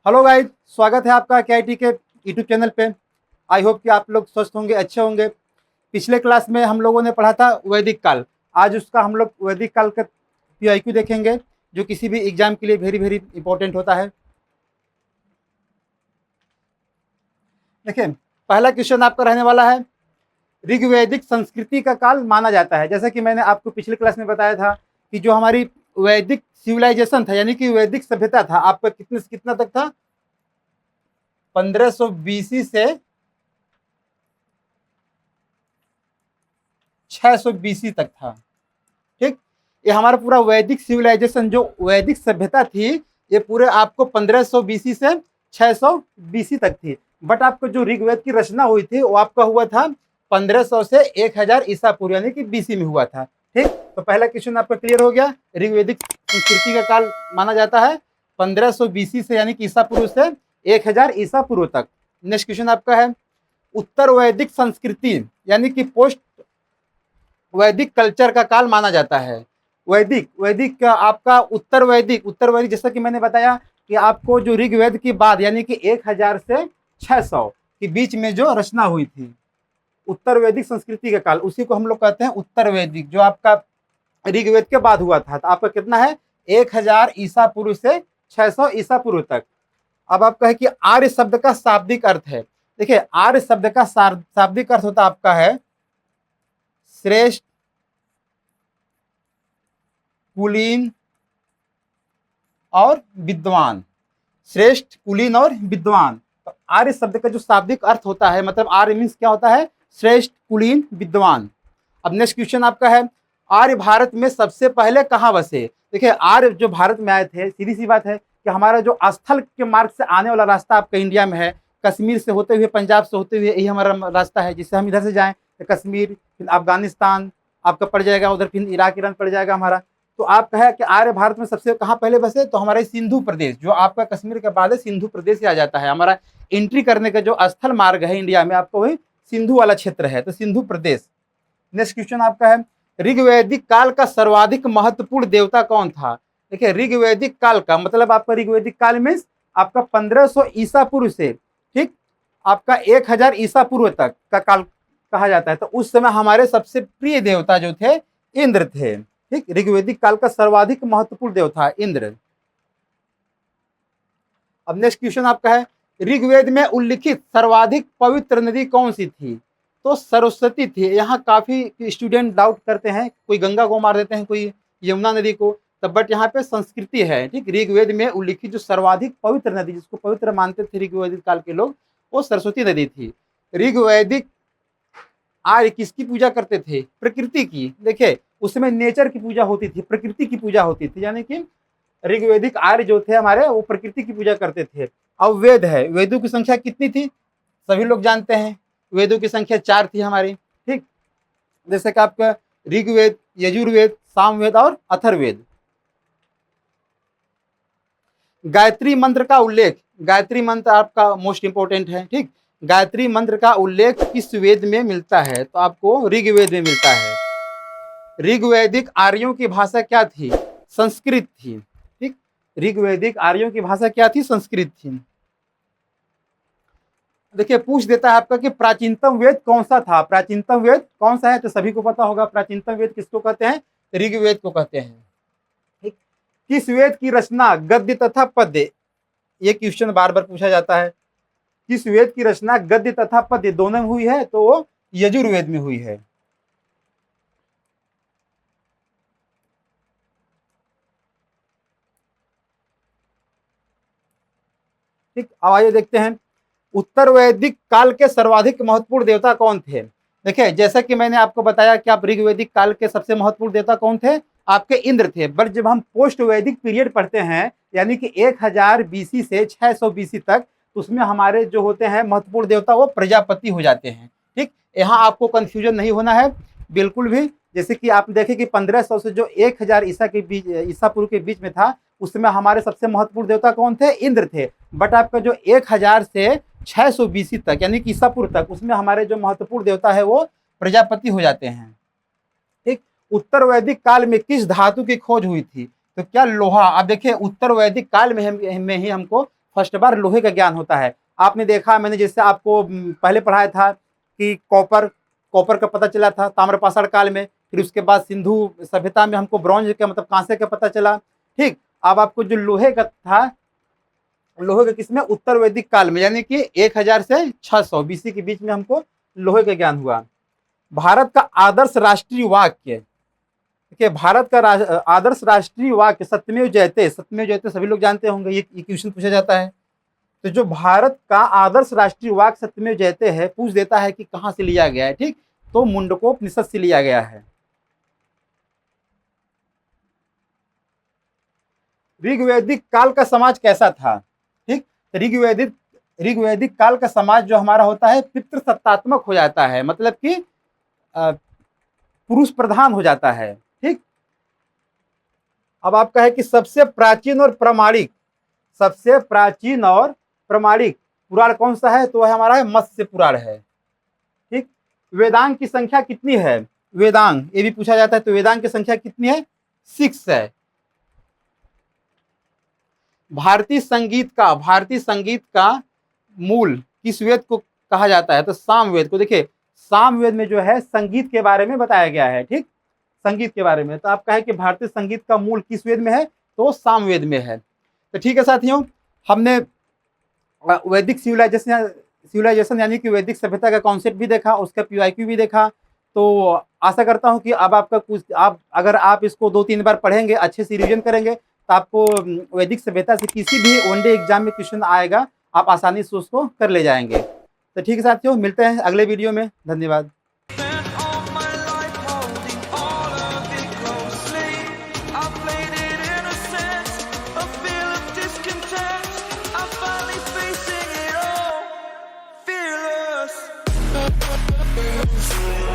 Hello guys, स्वागत है आपका KIT के यूट्यूब चैनल पे। आई होप कि आप लोग स्वस्थ होंगे, अच्छे होंगे। पिछले क्लास में हम लोगों ने पढ़ा था वैदिक काल। आज उसका हम लोग वैदिक काल का PIQ देखेंगे, जो किसी भी एग्जाम के लिए वेरी वेरी इंपॉर्टेंट होता है। देखिए, पहला क्वेश्चन आपका रहने वाला है, ऋग्वैदिक संस्कृति का काल माना जाता है। जैसा कि मैंने आपको पिछले क्लास में बताया था कि जो हमारी वैदिक सिविलाइजेशन था, यानी कि वैदिक सभ्यता था, आपका कितने से कितना तक था, 1500 BC से 600 BC तक था। ठीक, ये हमारा पूरा वैदिक सिविलाइजेशन, जो वैदिक सभ्यता थी, ये पूरे आपको 1500 BC से 600 BC तक थी। बट आपको जो ऋग्वेद की रचना हुई थी वो आपका हुआ था 1500 से 1000 ईसा पूर्व, यानी कि BC में हुआ था। ठीक, तो पहला क्वेश्चन आपका क्लियर हो गया। ऋग्वेदिक संस्कृति का काल माना जाता है 1500 BC से, यानी कि ईसा पूर्व से 1000 ईसा पूर्व तक। नेक्स्ट क्वेश्चन आपका है, उत्तर वैदिक संस्कृति यानी कि पोस्ट वैदिक कल्चर का काल माना जाता है। वैदिक वैदिक का आपका उत्तर वैदिक जैसा कि मैंने बताया कि आपको जो ऋग्वेद के बाद, यानी कि 1000 से 600 के बीच में जो रचना हुई थी, उत्तर वैदिक संस्कृति का काल, उसी को हम लोग कहते हैं उत्तर वैदिक, जो आपका ऋग्वेद के बाद हुआ था। तो आपका कितना है, 1000 ईसा पूर्व से 600 ईसा पूर्व तक। अब आप कहे कि आर्य शब्द का शाब्दिक अर्थ है। देखिए, आर्य शब्द का शाब्दिक अर्थ होता आपका है श्रेष्ठ, कुलीन और विद्वान। श्रेष्ठ, कुलीन और विद्वान। तो आर्य शब्द का जो शाब्दिक अर्थ होता है, मतलब आर्य मीन्स क्या होता है, श्रेष्ठ, कुलीन, विद्वान। अब नेक्स्ट क्वेश्चन आपका है, आर्य भारत में सबसे पहले कहाँ बसे। देखिए, आर्य जो भारत में आए थे, सीधी सी बात है कि हमारा जो स्थल के मार्ग से आने वाला रास्ता आपका इंडिया में है, कश्मीर से होते हुए, पंजाब से होते हुए, यही हमारा रास्ता है। जिससे हम इधर से जाएं तो कश्मीर, फिर अफगानिस्तान आपका पड़ जाएगा, उधर फिर इराक, ईरान पड़ जाएगा हमारा। तो आप कहे कि आर्य भारत में सबसे कहाँ पहले बसे, तो हमारे सिंधु प्रदेश, जो आपका कश्मीर के बाद है, सिंधु प्रदेश से आ जाता है। हमारा एंट्री करने का जो स्थल मार्ग है इंडिया में, आपको वही सिंधु वाला क्षेत्र है, तो सिंधु प्रदेश। नेक्स्ट क्वेश्चन आपका है, ऋग्वैदिक काल का सर्वाधिक महत्वपूर्ण देवता कौन था। देखिए, ऋग्वैदिक काल का मतलब आपका ऋग्वैदिक काल में आपका 1500 ईसा पूर्व से, ठीक, आपका 1000 ईसा पूर्व तक का काल कहा जाता है। तो उस समय हमारे सबसे प्रिय देवता जो थे, इंद्र थे। ठीक, ऋग्वैदिक काल का सर्वाधिक महत्वपूर्ण देवता इंद्र। अब नेक्स्ट क्वेश्चन आपका है, ऋग्वेद में उल्लिखित सर्वाधिक पवित्र नदी कौन सी थी। तो सरस्वती थी। यहाँ काफी स्टूडेंट डाउट करते हैं, कोई गंगा को मार देते हैं, कोई यमुना नदी को, तब बट यहाँ पे संस्कृति है। ठीक, ऋग्वेद में उल्लिखित जो सर्वाधिक पवित्र नदी, जिसको पवित्र मानते थे ऋग्वैदिक काल के लोग, वो सरस्वती नदी थी। ऋग्वैदिक आर्य किसकी पूजा करते थे, प्रकृति की। देखिए, उसमें नेचर की पूजा होती थी, प्रकृति की पूजा होती थी, यानी कि ऋग्वैदिक आर्य जो थे हमारे, वो प्रकृति की पूजा करते थे। अब वेद है, वेदों की संख्या कितनी थी, सभी लोग जानते हैं। वेदों की संख्या 4 थी हमारी। ठीक, जैसे कि आपका ऋग्वेद, यजुर्वेद, सामवेद और अथर्ववेद। गायत्री मंत्र का उल्लेख, गायत्री मंत्र आपका मोस्ट इंपोर्टेंट है। ठीक, गायत्री मंत्र का उल्लेख किस वेद में मिलता है, तो आपको ऋग्वेद में मिलता है। ऋग्वैदिक आर्यों की भाषा क्या थी, संस्कृत थी। ठीक, ऋग्वैदिक आर्यों की भाषा क्या थी, संस्कृत थी। देखिए, पूछ देता है आपका कि प्राचीनतम वेद कौन सा था, प्राचीनतम वेद कौन सा है, तो सभी को पता होगा प्राचीनतम वेद किसको कहते हैं, ऋग्वेद को कहते हैं। ठीक, किस वेद की रचना गद्य तथा पद्य, ये क्वेश्चन बार बार पूछा जाता है। किस वेद की रचना गद्य तथा पद्य दोनों में हुई है, तो वो यजुर्वेद में हुई है। ठीक, अब आइए देखते हैं, उत्तर वैदिक काल के सर्वाधिक महत्वपूर्ण देवता कौन थे। देखिए, जैसा कि मैंने आपको बताया कि आप ऋग्वैदिक काल के सबसे महत्वपूर्ण देवता कौन थे, आपके इंद्र थे। बट जब हम पोस्ट वैदिक पीरियड पढ़ते हैं, यानी कि 1000 BC से 600 BC तक, तो उसमें हमारे जो होते हैं महत्वपूर्ण देवता, वो प्रजापति हो जाते हैं। ठीक, यहाँ आपको कंफ्यूजन नहीं होना है बिल्कुल भी। जैसे कि आप देखें कि 1500 से जो 1000 ईसा के बीच, ईसा पूर्व के बीच में था, उसमें हमारे सबसे महत्वपूर्ण देवता कौन थे, इंद्र थे। बट आपका जो 1000 से 600 BC तक, यानी कि ईसा पूर्व तक, उसमें हमारे जो महत्वपूर्ण देवता है वो प्रजापति हो जाते हैं। ठीक, उत्तर वैदिक काल में किस धातु की खोज हुई थी, तो क्या लोहा। अब देखिए, उत्तर वैदिक काल में ही हमको फर्स्ट बार लोहे का ज्ञान होता है। आपने देखा, मैंने जैसे आपको पहले पढ़ाया था कि कॉपर का पता चला था ताम्रपाषाण काल में, फिर उसके बाद सिंधु सभ्यता में हमको ब्रॉन्ज का मतलब कांसे का पता चला। ठीक, अब आपको जो लोहे का था, लोहे का किसमें, उत्तर वैदिक काल में, यानी कि 1000 से 600 बीसी के बीच में हमको लोहे का ज्ञान हुआ। भारत का आदर्श राष्ट्रीय वाक्य, देखिए भारत का आदर्श राष्ट्रीय वाक्य सत्यमेव जयते, सत्यमेव जयते सभी लोग जानते होंगे, ये क्वेश्चन पूछा जाता है। तो जो भारत का आदर्श राष्ट्रीय वाक्य सत्यमेव जयते है, पूछ देता है कि कहाँ से लिया गया है। ठीक, तो मुंडकोपनिषद से लिया गया है। ऋग्वैदिक काल का समाज कैसा था? ठीक, ऋग्वैदिक काल का समाज जो हमारा होता है पितृसत्तात्मक हो जाता है, मतलब कि पुरुष प्रधान हो जाता है। ठीक, अब आपका है कि सबसे प्राचीन और प्रामाणिक पुराण कौन सा है? तो हमारा है मत्स्य पुराण है। ठीक, वेदांग की संख्या कितनी है? वेदांग, ये भी पूछा जाता है, तो वेदांग की संख्या कितनी है? 6 है। भारतीय संगीत का मूल किस वेद को कहा जाता है? तो सामवेद को। देखिए सामवेद में जो है संगीत के बारे में बताया गया है। ठीक, संगीत के बारे में, तो आपका है कि भारतीय संगीत का मूल किस वेद में है? तो सामवेद में है। तो ठीक है साथियों, हमने वैदिक सिविलाइजेशन यानी कि वैदिक सभ्यता का कॉन्सेप्ट भी देखा, उसका PYQ भी देखा। तो आशा करता हूँ कि अब आपका कुछ अगर आप इसको 2-3 बार पढ़ेंगे, अच्छे से रिवीजन करेंगे, तो आपको वैदिक सभ्यता से किसी भी वनडे एग्जाम में क्वेश्चन आएगा, आप आसानी से उसको कर ले जाएंगे। तो ठीक है साथियों, मिलते हैं अगले वीडियो में। धन्यवाद। Fearless.